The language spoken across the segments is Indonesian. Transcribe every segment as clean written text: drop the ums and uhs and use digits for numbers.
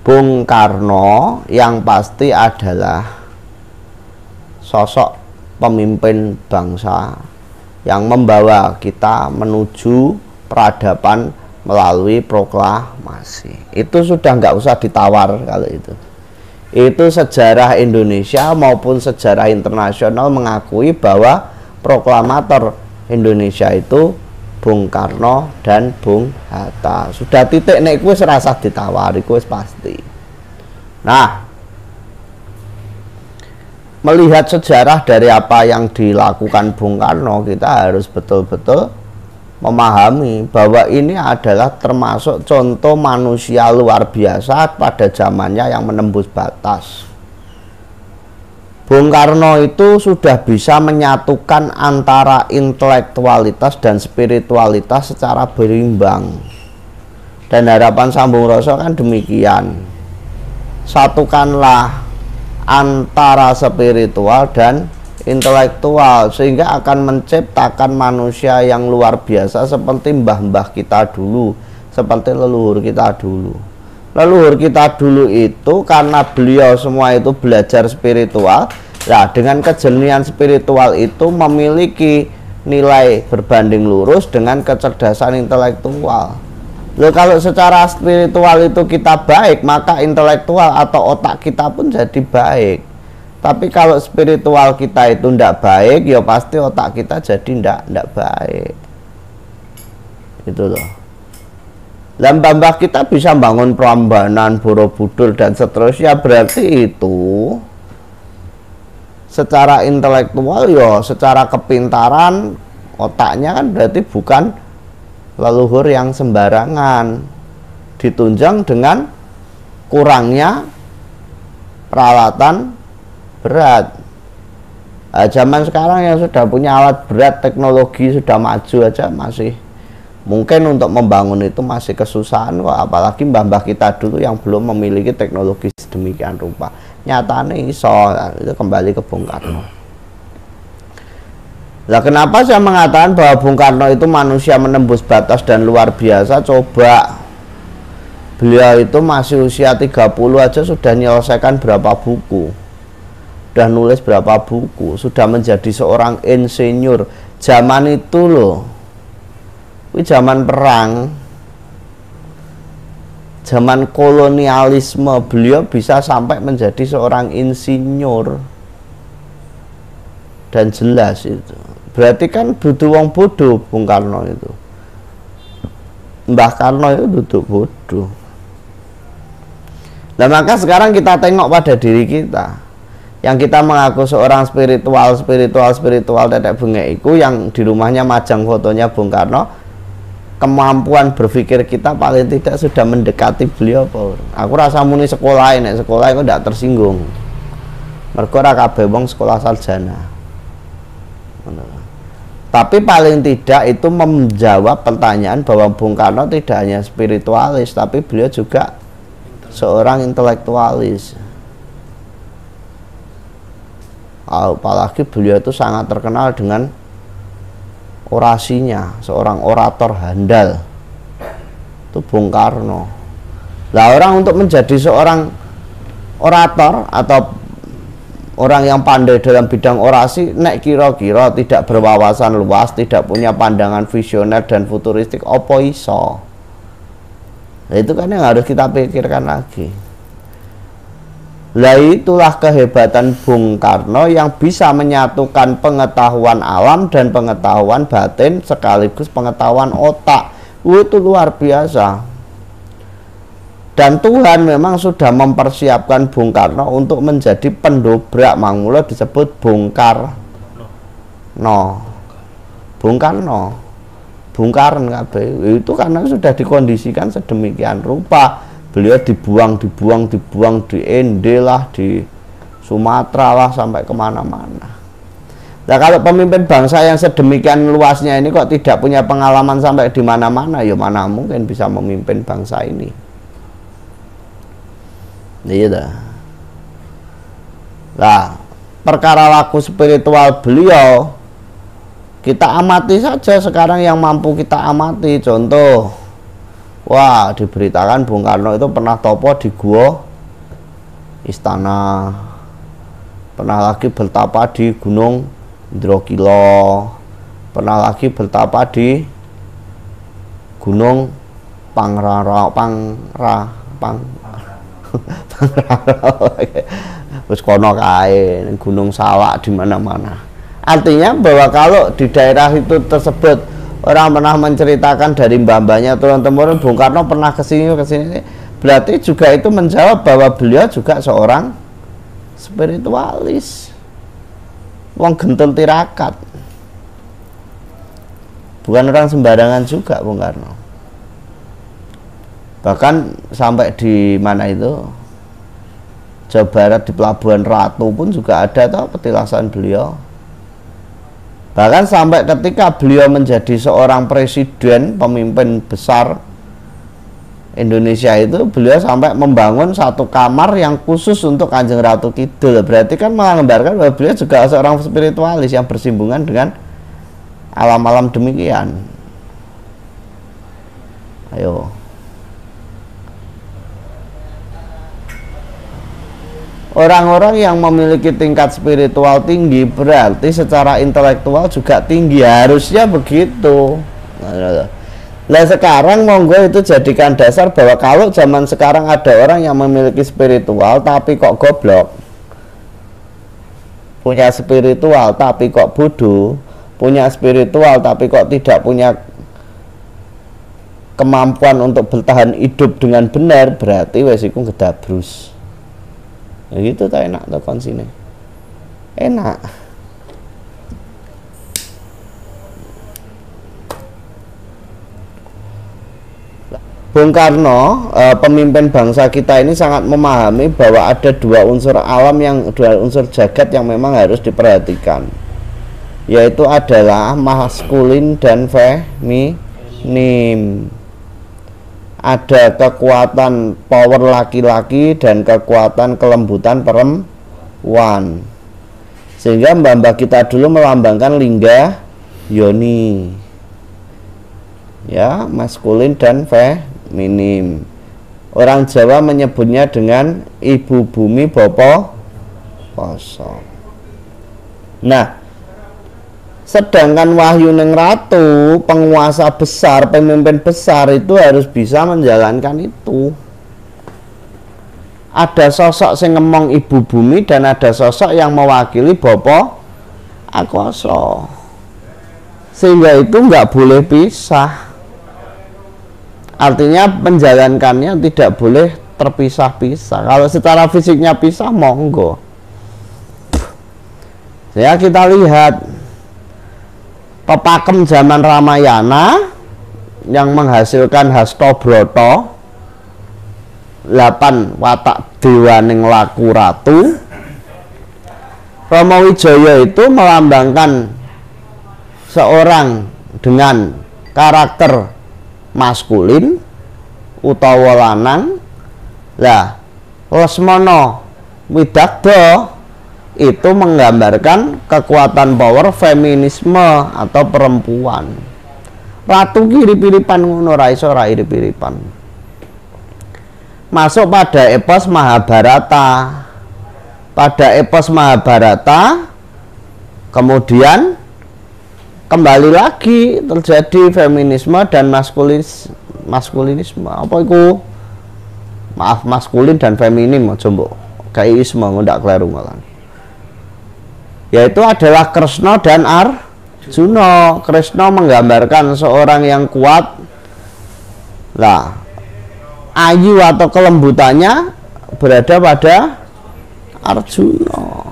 Bung Karno yang pasti adalah sosok pemimpin bangsa yang membawa kita menuju peradaban melalui proklamasi. Itu sudah nggak usah ditawar kalau itu. Itu sejarah Indonesia maupun sejarah internasional mengakui bahwa proklamator Indonesia itu Bung Karno dan Bung Hatta. Sudah titik nek kuwi serasa ditawari, kuwi pasti. Nah, melihat sejarah dari apa yang dilakukan Bung Karno, kita harus betul-betul memahami bahwa ini adalah termasuk contoh manusia luar biasa pada zamannya yang menembus batas. Bung Karno itu sudah bisa menyatukan antara intelektualitas dan spiritualitas secara berimbang. Dan harapan Sambung Rasa kan demikian. Satukanlah antara spiritual dan intelektual sehingga akan menciptakan manusia yang luar biasa seperti mbah-mbah kita dulu, seperti leluhur kita dulu. Leluhur kita dulu itu karena beliau semua itu belajar spiritual. Nah, dengan kejernihan spiritual itu memiliki nilai berbanding lurus dengan kecerdasan intelektual. Loh, kalau secara spiritual itu kita baik, maka intelektual atau otak kita pun jadi baik. Tapi kalau spiritual kita itu tidak baik, ya pasti otak kita jadi tidak baik. Itu loh. Mbah kita bisa bangun Prambanan, Borobudur dan seterusnya, berarti itu secara intelektual ya, secara kepintaran otaknya kan berarti bukan leluhur yang sembarangan. Ditunjang dengan kurangnya peralatan berat. Nah, zaman sekarang yang sudah punya alat berat, teknologi sudah maju aja masih mungkin untuk membangun itu masih kesusahan kok, apalagi mbah-mbah kita dulu yang belum memiliki teknologi sedemikian rupa. Nyatanya iso. Itu kembali ke Bung Karno. Nah, kenapa saya mengatakan bahwa Bung Karno itu manusia menembus batas dan luar biasa? Coba beliau itu masih usia 30 aja sudah menyelesaikan berapa buku, sudah nulis berapa buku, sudah menjadi seorang insinyur. Zaman itu loh, ini zaman perang, zaman kolonialisme, beliau bisa sampai menjadi seorang insinyur. Dan jelas itu berarti kan butuh wong bodoh. Bung Karno itu, Mbah Karno itu duduk bodoh. Nah, maka sekarang kita tengok pada diri kita yang kita mengaku seorang spiritual tetek bengek iku, yang di rumahnya majang fotonya Bung Karno. Kemampuan berpikir kita paling tidak sudah mendekati beliau, Pak. Aku rasa muni sekolah ini, sekolah itu tidak tersinggung. Mergo ora kabeh wong sekolah sarjana. Tapi paling tidak itu menjawab pertanyaan bahwa Bung Karno tidak hanya spiritualis, tapi beliau juga seorang intelektualis. Apalagi beliau itu sangat terkenal dengan orasinya, seorang orator handal. Itu Bung Karno. Nah, orang untuk menjadi seorang orator atau orang yang pandai dalam bidang orasi, nek kira-kira tidak berwawasan luas, tidak punya pandangan visioner dan futuristik, opo iso? Nah, itu kan yang harus kita pikirkan lagi. Lah, itulah kehebatan Bung Karno yang bisa menyatukan pengetahuan alam dan pengetahuan batin sekaligus pengetahuan otak. Itu luar biasa. Dan Tuhan memang sudah mempersiapkan Bung Karno untuk menjadi pendobrak, mangmula disebut Bung Karno. Bung Karno. Bung Karno kabeh. Itu karena sudah dikondisikan sedemikian rupa. Beliau dibuang di Ende lah, di Sumatera lah, sampai kemana-mana. Nah, kalau pemimpin bangsa yang sedemikian luasnya ini kok tidak punya pengalaman sampai di mana-mana, ya mana mungkin bisa memimpin bangsa ini. Iya. Nah, perkara laku spiritual beliau kita amati saja sekarang yang mampu kita amati. Contoh, Wah, diberitakan Bung Karno itu pernah topo di gua Istana, pernah lagi bertapa di Gunung Indrokilo, pernah lagi bertapa di Gunung Terus kono kae Gunung Salak di mana-mana. Artinya bahwa kalau di daerah itu tersebut orang pernah menceritakan dari mbah-mbahnya turun-temurun Bung Karno pernah kesini, berarti juga itu menjawab bahwa beliau juga seorang spiritualis, wong gentul tirakat, bukan orang sembarangan juga Bung Karno. Bahkan sampai di mana itu Jawa Barat di Pelabuhan Ratu pun juga ada toh petilasan beliau. Bahkan sampai ketika beliau menjadi seorang presiden, pemimpin besar Indonesia itu, beliau sampai membangun satu kamar yang khusus untuk Kanjeng Ratu Kidul. Berarti kan menggambarkan bahwa beliau juga seorang spiritualis yang bersinggungan dengan alam-alam demikian. Ayo. Orang-orang yang memiliki tingkat spiritual tinggi berarti secara intelektual juga tinggi, harusnya begitu. Nah sekarang monggo itu jadikan dasar bahwa kalau zaman sekarang ada orang yang memiliki spiritual tapi kok goblok, punya spiritual tapi kok bodoh, punya spiritual tapi kok tidak punya kemampuan untuk bertahan hidup dengan benar, berarti wes iku gedabrus. Ya gitu tak enak tuh konsine. Enak. Bung Karno, pemimpin bangsa kita ini sangat memahami bahwa ada dua unsur alam dua unsur jagat yang memang harus diperhatikan, yaitu adalah maskulin dan feminim. Ada kekuatan power laki-laki dan kekuatan kelembutan perempuan, sehingga mbah-mbah kita dulu melambangkan lingga yoni, ya, maskulin dan feminim. Orang Jawa menyebutnya dengan ibu bumi bopo kosong. Nah, sedangkan Wahyu Ning Ratu, penguasa besar, pemimpin besar itu harus bisa menjalankan itu. Ada sosok yang ngomong ibu bumi dan ada sosok yang mewakili Bopo Akoso. Sehingga itu nggak boleh pisah. Artinya menjalankannya tidak boleh terpisah-pisah. Kalau secara fisiknya pisah, monggo. Ya kita lihat pepakem zaman Ramayana yang menghasilkan Hastobroto, 8 watak dewaning laku ratu. Rama Wijaya itu melambangkan seorang dengan karakter maskulin utawa lanang. Lah Lesmana Widagda itu menggambarkan kekuatan power feminisme atau perempuan. Ratu kirip-iripan ngono, ra iso ra irip-iripan. Masuk pada epos Mahabharata. Pada epos Mahabharata kemudian kembali lagi terjadi feminisme dan maskulinisme. Apa itu? Maaf, maskulin dan feminim aja mbok kayak isme ndak kleru malah. Yaitu adalah Kresna dan Arjuna. Kresna menggambarkan seorang yang kuat, lah ayu atau kelembutannya berada pada Arjuna.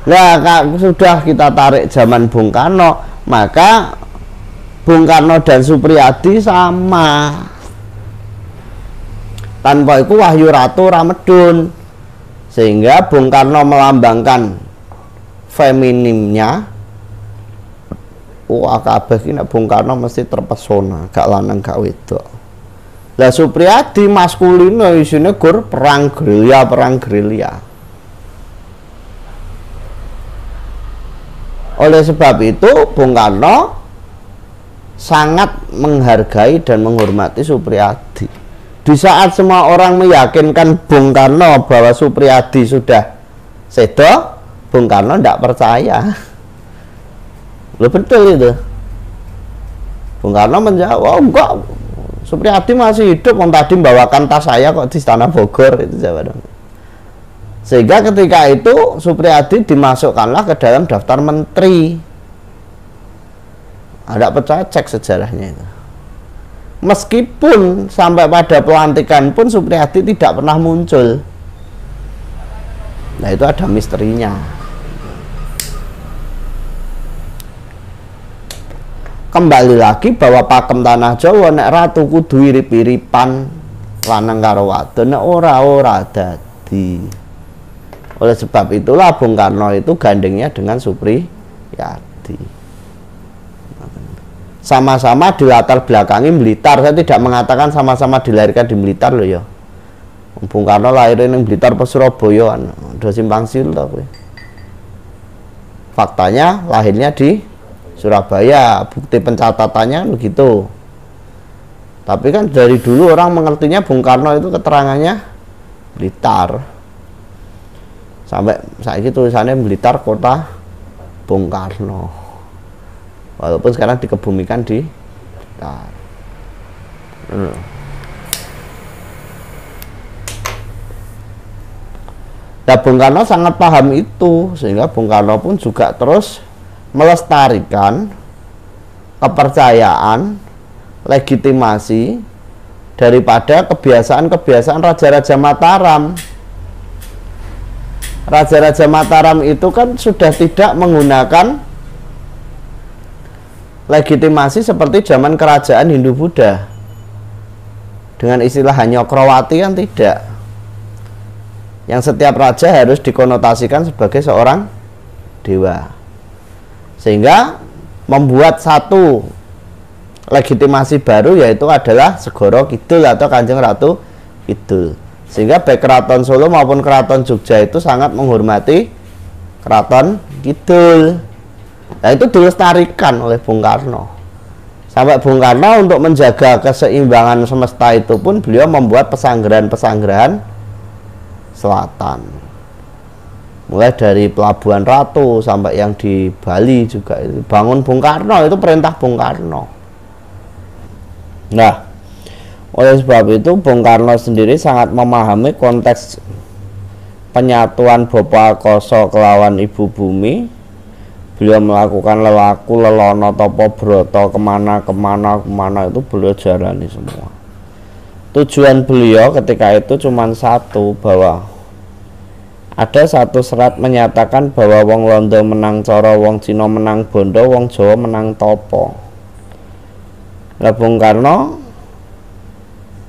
Nah, sudah kita tarik zaman Bung Karno, maka Bung Karno dan Supriyadi sama. Tanpa itu Wahyu Ratu Ramedun. Sehingga Bung Karno melambangkan feminimnya. Wah, kabeh iki nek Bung Karno mesti terpesona, gak lanang gak wedok. Lah Supriyadi maskulin isine gur perang gerilya. Oleh sebab itu Bung Karno sangat menghargai dan menghormati Supriyadi. Di saat semua orang meyakinkan Bung Karno bahwa Supriyadi sudah sedo, Bung Karno tidak percaya. Loh, betul itu. Bung Karno menjawab, oh enggak, Supriyadi masih hidup, tadi membawakan tas saya kok di Istana Bogor, itu jawaban. Sehingga ketika itu Supriyadi dimasukkanlah ke dalam daftar menteri. Ada percaya, cek sejarahnya itu. Meskipun sampai pada pelantikan pun Supriyadi tidak pernah muncul. Nah, itu ada misterinya. Kembali lagi bahwa pakem tanah Jawa nek ratu kudu irip-iripan lanang karo wadon, nek ora dadi. Oleh sebab itulah Bung Karno itu gandengnya dengan Supriyadi. Sama-sama di latar belakangi Blitar. Saya tidak mengatakan sama-sama dilahirkan di Blitar loh ya. Bung Karno lahirin di Blitar pas Surabaya, udah simpang siur tapi. Faktanya lahirnya di Surabaya, bukti pencatatannya begitu. Tapi kan dari dulu orang mengertinya Bung Karno itu keterangannya Blitar. Sampai saat itu tulisannya Blitar Kota Bung Karno. Walaupun sekarang dikebumikan di Blitar. Nah, Bung Karno sangat paham itu, sehingga Bung Karno pun juga terus melestarikan kepercayaan, legitimasi daripada kebiasaan-kebiasaan Raja-Raja Mataram. Raja-Raja Mataram itu kan sudah tidak menggunakan legitimasi seperti zaman kerajaan Hindu-Buddha dengan istilah Hanyokrawati, kan tidak. Yang setiap raja harus dikonotasikan sebagai seorang dewa, sehingga membuat satu legitimasi baru, yaitu adalah Segoro Kidul atau Kanjeng Ratu Kidul. Sehingga baik Keraton Solo maupun Keraton Jogja itu sangat menghormati Keraton Kidul. Nah, itu dilestarikan oleh Bung Karno. Sampai Bung Karno untuk menjaga keseimbangan semesta itu pun beliau membuat pesanggrahan-pesanggrahan selatan. Mulai dari Pelabuhan Ratu sampai yang di Bali juga itu bangun Bung Karno, itu perintah Bung Karno. Nah, oleh sebab itu Bung Karno sendiri sangat memahami konteks penyatuan Bapa-Koso kelawan Ibu Bumi. Beliau melakukan lelaku, lelono, topo, broto, kemana itu beliau jalani semua. Tujuan beliau ketika itu cuma satu, bahwa ada satu serat menyatakan bahwa wong Londo menang Coro, wong Cina menang Bondo, wong Jawa menang Topo. Nah, Bung Karno,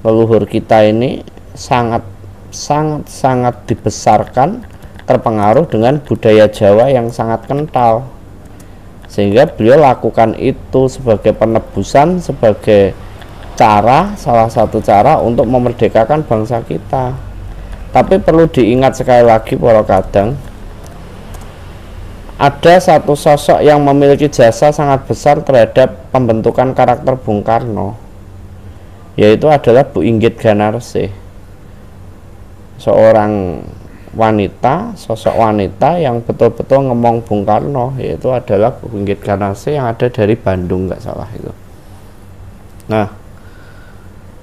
leluhur kita ini sangat dibesarkan, terpengaruh dengan budaya Jawa yang sangat kental, sehingga beliau lakukan itu sebagai penebusan, sebagai cara, salah satu cara untuk memerdekakan bangsa kita. Tapi perlu diingat sekali lagi para kadang, ada satu sosok yang memiliki jasa sangat besar terhadap pembentukan karakter Bung Karno, yaitu adalah Bu Inggit Ganarsih, seorang wanita, sosok wanita yang betul-betul ngomong Bung Karno, yaitu adalah Bu Inggit Ganarsih yang ada dari Bandung, nggak salah itu. Nah,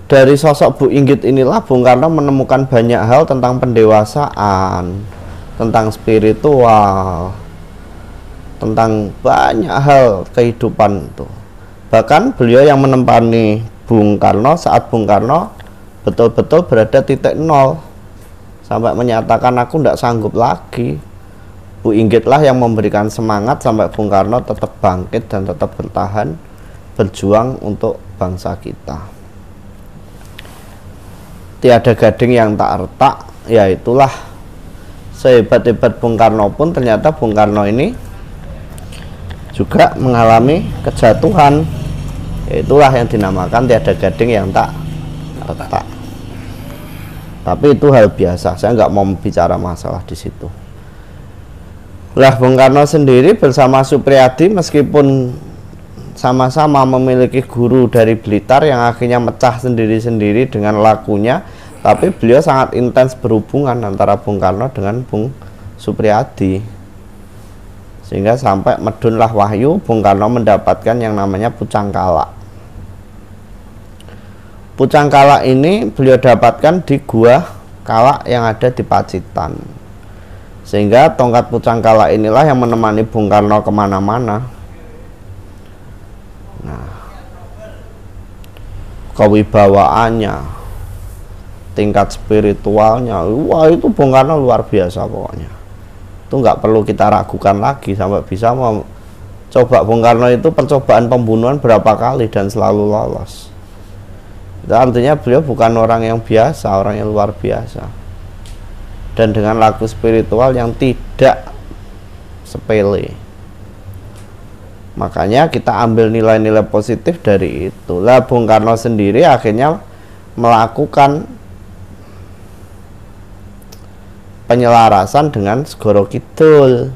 dari sosok Bu Inggit inilah Bung Karno menemukan banyak hal tentang pendewasaan, tentang spiritual, tentang banyak hal kehidupan itu. Bahkan beliau yang menempani Bung Karno saat Bung Karno betul-betul berada titik nol, sampai menyatakan aku tidak sanggup lagi. Bu Inggitlah yang memberikan semangat sampai Bung Karno tetap bangkit dan tetap bertahan, berjuang untuk bangsa kita. Tiada gading yang tak retak, ya itulah sehebat-hebat Bung Karno pun ternyata Bung Karno ini juga mengalami kejatuhan. Itulah yang dinamakan tiada gading yang tak retak. Tapi itu hal biasa, saya nggak mau bicara masalah di situ. Lah, Bung Karno sendiri bersama Supriyadi meskipun sama-sama memiliki guru dari Blitar yang akhirnya mecah sendiri-sendiri dengan lakunya, tapi beliau sangat intens berhubungan antara Bung Karno dengan Bung Supriyadi, sehingga sampai medunlah wahyu Bung Karno mendapatkan yang namanya Pucangkala. Pucangkala ini beliau dapatkan di Gua Kala yang ada di Pacitan, sehingga tongkat Pucangkala inilah yang menemani Bung Karno kemana-mana. Nah, kewibawaannya, tingkat spiritualnya, wah itu Bung Karno luar biasa pokoknya. Itu nggak perlu kita ragukan lagi, sampai bisa coba Bung Karno itu percobaan pembunuhan berapa kali dan selalu lolos. Itu artinya beliau bukan orang yang biasa, orang yang luar biasa, dan dengan laku spiritual yang tidak sepele. Makanya kita ambil nilai-nilai positif dari itu. Lah Bung Karno sendiri akhirnya melakukan penyelarasan dengan Segoro Kidul,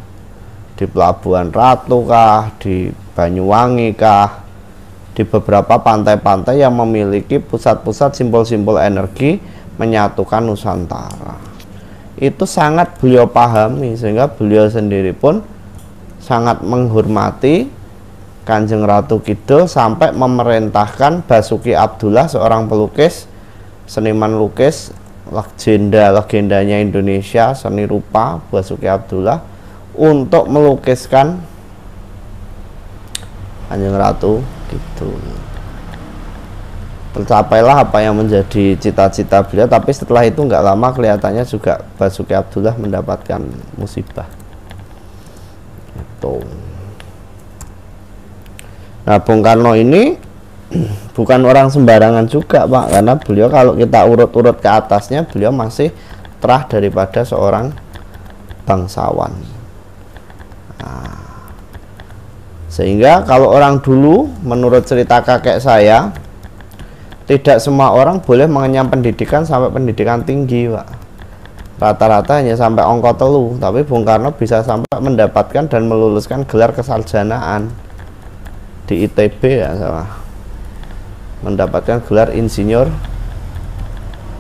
di Pelabuhan Ratu kah, di Banyuwangi kah, di beberapa pantai-pantai yang memiliki pusat-pusat simbol-simbol energi menyatukan Nusantara. Itu sangat beliau pahami, sehingga beliau sendiri pun sangat menghormati Kanjeng Ratu Kidul sampai memerintahkan Basuki Abdullah, seorang pelukis, seniman lukis, legendanya Indonesia, seni rupa, Basuki Abdullah, untuk melukiskan Kanjeng Ratu Kidul. Tercapailah apa yang menjadi cita-cita beliau, tapi setelah itu nggak lama kelihatannya juga Basuki Abdullah mendapatkan musibah. Itu. Nah, Bung Karno ini bukan orang sembarangan juga, Pak, karena beliau kalau kita urut-urut ke atasnya, beliau masih terah daripada seorang bangsawan. Nah, sehingga kalau orang dulu, menurut cerita kakek saya, tidak semua orang boleh mengenyam pendidikan sampai pendidikan tinggi, Pak. Rata-rata hanya sampai ongko telu, tapi Bung Karno bisa sampai mendapatkan dan meluluskan gelar kesarjanaan di ITB ya, salah, mendapatkan gelar insinyur.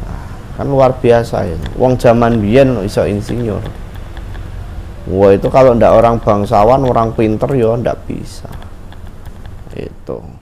Nah, kan luar biasa ya, wong zaman biyen iso insinyur. Wah, itu kalau ndak orang bangsawan, orang pinter ya ndak bisa. Itu.